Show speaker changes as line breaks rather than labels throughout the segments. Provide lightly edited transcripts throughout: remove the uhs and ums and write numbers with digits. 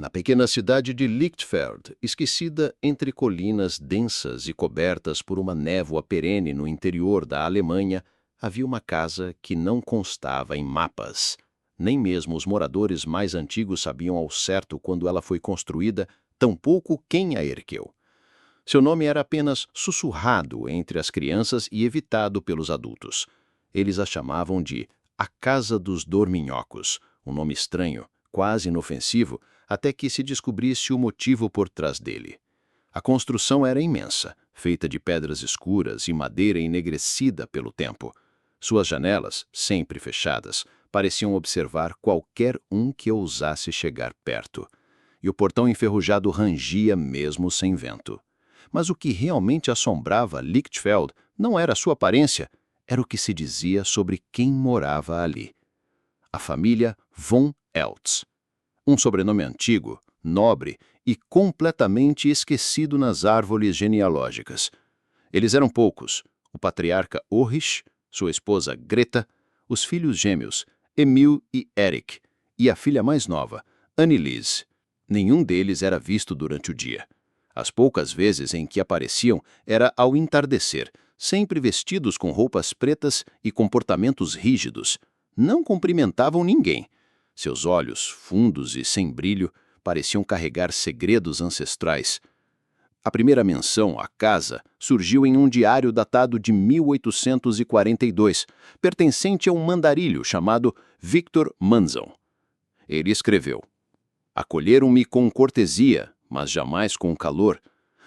Na pequena cidade de Lichtenfeld, esquecida entre colinas densas e cobertas por uma névoa perene no interior da Alemanha, havia uma casa que não constava em mapas. Nem mesmo os moradores mais antigos sabiam ao certo quando ela foi construída, tampouco quem a ergueu. Seu nome era apenas sussurrado entre as crianças e evitado pelos adultos. Eles a chamavam de a Casa dos Dorminhocos, um nome estranho, quase inofensivo, até que se descobrisse o motivo por trás dele. A construção era imensa, feita de pedras escuras e madeira enegrecida pelo tempo. Suas janelas, sempre fechadas, pareciam observar qualquer um que ousasse chegar perto. E o portão enferrujado rangia mesmo sem vento. Mas o que realmente assombrava Lichtenfeld não era sua aparência, era o que se dizia sobre quem morava ali. A família von Eltz. Um sobrenome antigo, nobre e completamente esquecido nas árvores genealógicas. Eles eram poucos: o patriarca Ulrich, sua esposa Greta, os filhos gêmeos Emil e Erich, e a filha mais nova, Anneliese. Nenhum deles era visto durante o dia. As poucas vezes em que apareciam era ao entardecer, sempre vestidos com roupas pretas e comportamentos rígidos. Não cumprimentavam ninguém. Seus olhos, fundos e sem brilho, pareciam carregar segredos ancestrais. A primeira menção à casa surgiu em um diário datado de 1842, pertencente a um mandarilho chamado Victor Manzon. Ele escreveu: "Acolheram-me com cortesia, mas jamais com calor.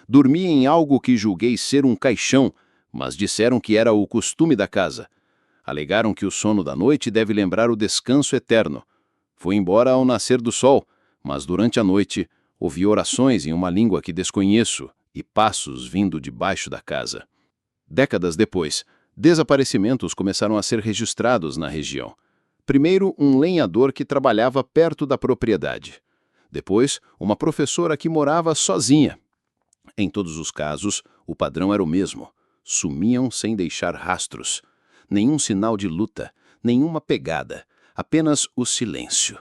Dormi em algo que julguei ser um caixão, mas disseram que era o costume da casa. Alegaram que o sono da noite deve lembrar o descanso eterno. Fui embora ao nascer do sol, mas durante a noite ouvi orações em uma língua que desconheço e passos vindo debaixo da casa." Décadas depois, desaparecimentos começaram a ser registrados na região. Primeiro, um lenhador que trabalhava perto da propriedade. Depois, uma professora que morava sozinha. Em todos os casos, o padrão era o mesmo: sumiam sem deixar rastros. Nenhum sinal de luta, nenhuma pegada. Apenas o silêncio.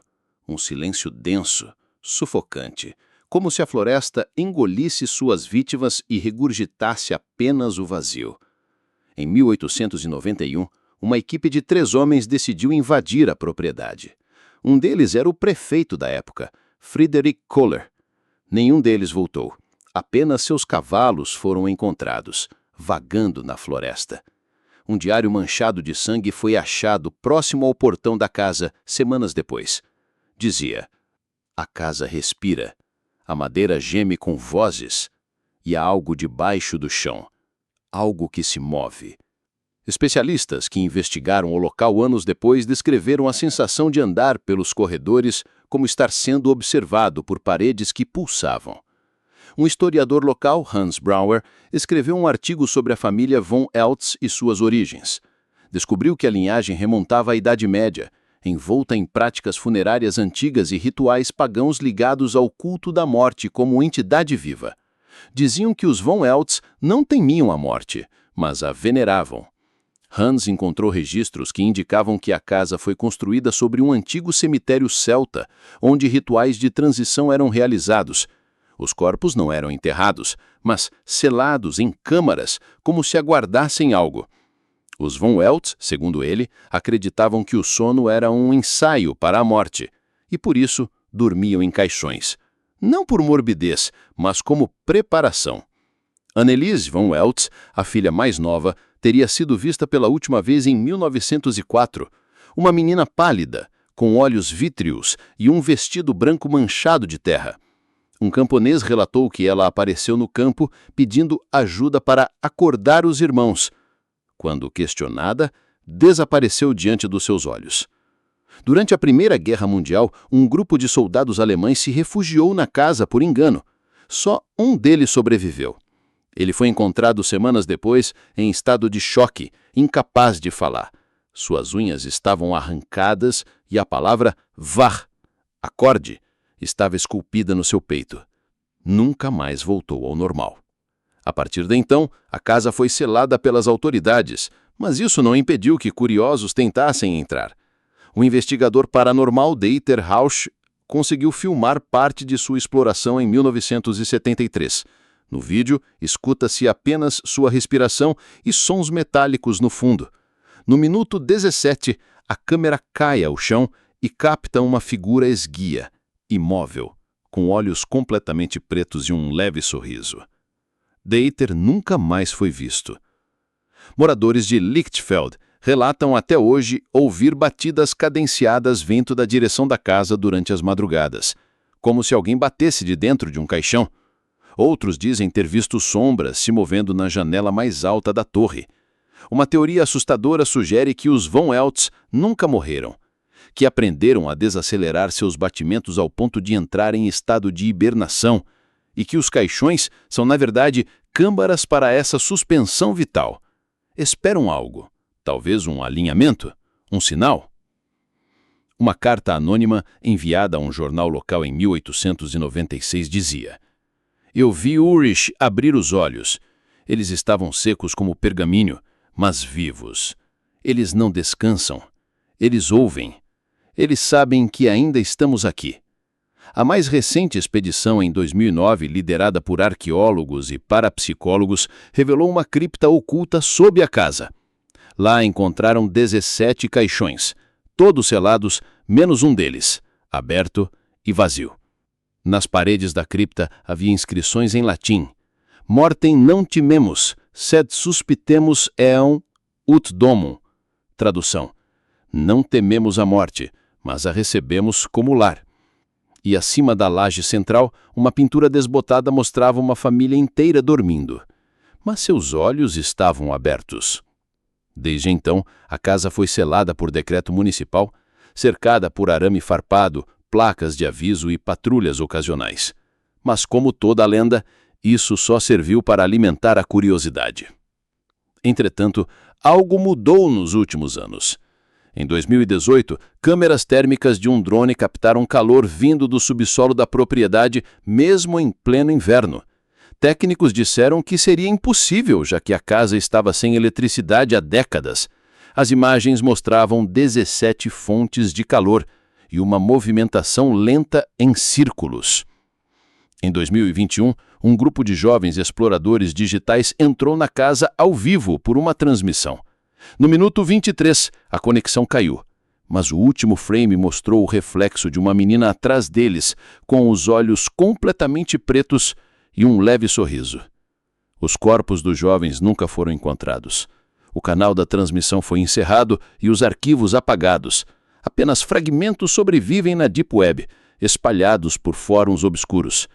Um silêncio denso, sufocante, como se a floresta engolisse suas vítimas e regurgitasse apenas o vazio. Em 1891, uma equipe de 3 homens decidiu invadir a propriedade. Um deles era o prefeito da época, Friedrich Kohler. Nenhum deles voltou. Apenas seus cavalos foram encontrados, vagando na floresta. Um diário manchado de sangue foi achado próximo ao portão da casa semanas depois. Dizia: "A casa respira, a madeira geme com vozes, e há algo debaixo do chão, algo que se move." Especialistas que investigaram o local anos depois descreveram a sensação de andar pelos corredores como estar sendo observado por paredes que pulsavam. Um historiador local, Hans Brauer, escreveu um artigo sobre a família von Eltz e suas origens. Descobriu que a linhagem remontava à Idade Média, envolta em práticas funerárias antigas e rituais pagãos ligados ao culto da morte como entidade viva. Diziam que os von Eltz não temiam a morte, mas a veneravam. Hans encontrou registros que indicavam que a casa foi construída sobre um antigo cemitério celta, onde rituais de transição eram realizados. Os corpos não eram enterrados, mas selados em câmaras, como se aguardassem algo. Os von Eltz, segundo ele, acreditavam que o sono era um ensaio para a morte, e por isso dormiam em caixões. Não por morbidez, mas como preparação. Anneliese von Eltz, a filha mais nova, teria sido vista pela última vez em 1904. Uma menina pálida, com olhos vítreos e um vestido branco manchado de terra. Um camponês relatou que ela apareceu no campo pedindo ajuda para acordar os irmãos. Quando questionada, desapareceu diante dos seus olhos. Durante a Primeira Guerra Mundial, um grupo de soldados alemães se refugiou na casa por engano. Só um deles sobreviveu. Ele foi encontrado semanas depois em estado de choque, incapaz de falar. Suas unhas estavam arrancadas e a palavra "Wach", acorde, estava esculpida no seu peito. Nunca mais voltou ao normal. A partir de então, a casa foi selada pelas autoridades, mas isso não impediu que curiosos tentassem entrar. O investigador paranormal Dieter Rausch conseguiu filmar parte de sua exploração em 1973. No vídeo, escuta-se apenas sua respiração e sons metálicos no fundo. No minuto 17, a câmera cai ao chão e capta uma figura esguia, imóvel, com olhos completamente pretos e um leve sorriso. Dieter nunca mais foi visto. Moradores de Lichtenfeld relatam até hoje ouvir batidas cadenciadas vindo da direção da casa durante as madrugadas, como se alguém batesse de dentro de um caixão. Outros dizem ter visto sombras se movendo na janela mais alta da torre. Uma teoria assustadora sugere que os von Eltz nunca morreram, que aprenderam a desacelerar seus batimentos ao ponto de entrar em estado de hibernação, e que os caixões são, na verdade, câmaras para essa suspensão vital. Esperam algo. Talvez um alinhamento? Um sinal? Uma carta anônima enviada a um jornal local em 1896 dizia: "Eu vi Ulrich abrir os olhos. Eles estavam secos como pergaminho, mas vivos. Eles não descansam. Eles ouvem. Eles sabem que ainda estamos aqui." A mais recente expedição, em 2009, liderada por arqueólogos e parapsicólogos, revelou uma cripta oculta sob a casa. Lá encontraram 17 caixões, todos selados, menos um deles, aberto e vazio. Nas paredes da cripta havia inscrições em latim: "Mortem não timemus, sed suspitemus eam ut domum." Tradução: "Não tememos a morte, mas a recebemos como lar." E acima da laje central, uma pintura desbotada mostrava uma família inteira dormindo. Mas seus olhos estavam abertos. Desde então, a casa foi selada por decreto municipal, cercada por arame farpado, placas de aviso e patrulhas ocasionais. Mas, como toda a lenda, isso só serviu para alimentar a curiosidade. Entretanto, algo mudou nos últimos anos. Em 2018, câmeras térmicas de um drone captaram calor vindo do subsolo da propriedade, mesmo em pleno inverno. Técnicos disseram que seria impossível, já que a casa estava sem eletricidade há décadas. As imagens mostravam 17 fontes de calor e uma movimentação lenta em círculos. Em 2021, um grupo de jovens exploradores digitais entrou na casa ao vivo por uma transmissão. No minuto 23, a conexão caiu, mas o último frame mostrou o reflexo de uma menina atrás deles, com os olhos completamente pretos e um leve sorriso. Os corpos dos jovens nunca foram encontrados. O canal da transmissão foi encerrado e os arquivos apagados. Apenas fragmentos sobrevivem na Deep Web, espalhados por fóruns obscuros.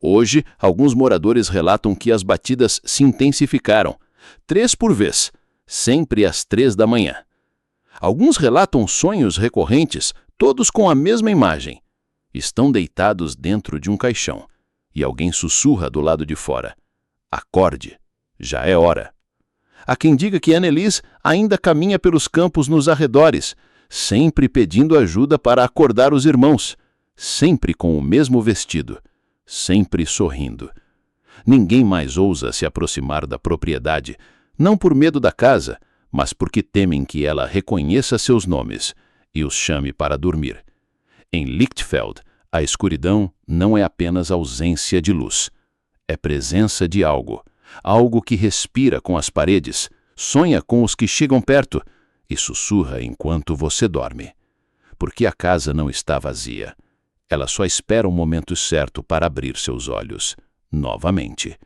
Hoje, alguns moradores relatam que as batidas se intensificaram, 3 por vez, sempre às 3 da manhã. Alguns relatam sonhos recorrentes, todos com a mesma imagem. Estão deitados dentro de um caixão e alguém sussurra do lado de fora: "Acorde, já é hora." Há quem diga que Annelies ainda caminha pelos campos nos arredores, sempre pedindo ajuda para acordar os irmãos, sempre com o mesmo vestido, sempre sorrindo. Ninguém mais ousa se aproximar da propriedade, não por medo da casa, mas porque temem que ela reconheça seus nomes e os chame para dormir. Em Lichtenfeld, a escuridão não é apenas ausência de luz. É presença de algo, algo que respira com as paredes, sonha com os que chegam perto e sussurra enquanto você dorme. Porque a casa não está vazia. Ela só espera o momento certo para abrir seus olhos novamente.